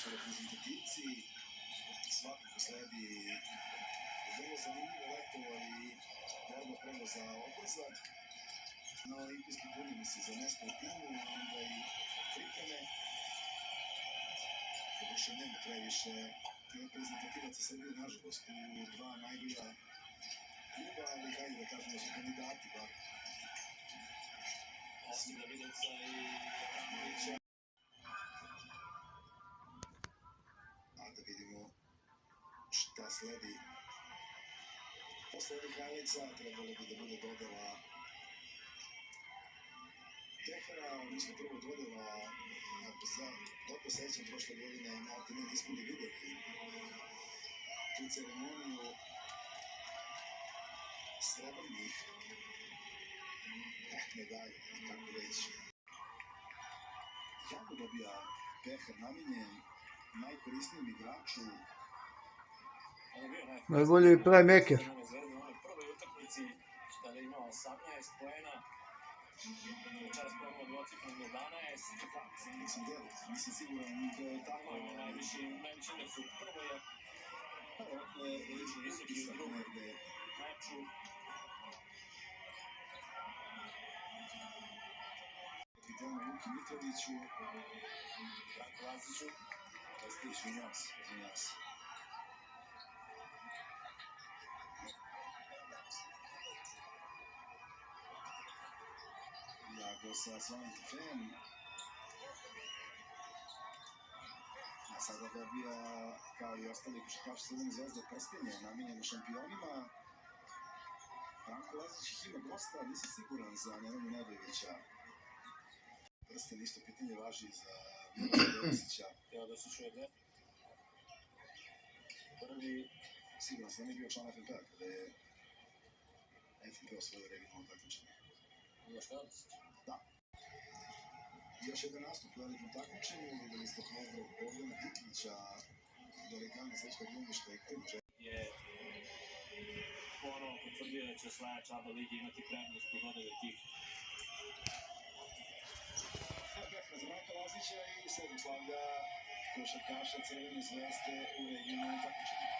su reprezentativci, svakako sledi vrlo zanimljivo leto i borba prvo za odlazak na olimpijski turnir za mesto u timu, onda i pripreme. Doduše nema previše reprezentativaca Srbije, nažalost, u dva najbolja kluba, ali hajde da kažemo su kandidati, bar. Osim Davidovića i Abramovića. A da vidimo šta sledi. Posle ovih highlightsa trebalo bi da bude dodela Tehera, odnosno prvo dodela, ako se dobro sećam, prošle godine maltene nismo ni videli tu ceremoniju srebrnih medalja, tako već. Jako dobija Peher namenjen najkorisnijem igraču. Najbolji playmaker. U prvoj utakmici kada je imao 18 poena, večeras pojemo dvocifreno do 11. Nisam siguran da je tako. Najviši indeks u prvoj je visoki u drugom meču. Kapitanu Luki Mitroviću, Branko Laziću. izvinjavam se. Jago sa svojim trofejem. A sada dobija, kao i ostali košarkaši Crvene zvezde, prstenje namenjeno šampionima. Branko Lazić ih ima dosta, nisam siguran za Nemanju Nedovića. Prsten isto pitanje važi za Milana Teodosića. Teodosić je dve. Prvi. Siguran sam da nije bio član FNP-a kada je FNP osvojio regionalno takmičenje. Još Teodosić? Da. Još jedan nastup u velikom takmičenju, videli ste pozdrav Bogdana Tiklića, velikana srpskog glumišta i kluba. Je ponovo potvrdio da će osvajač ABA ligi imati prednost u dodeli tih. Peher za Branka Lazića i Srboslavlja košarkaša Crvene zvezde u regionalnom takmičenju.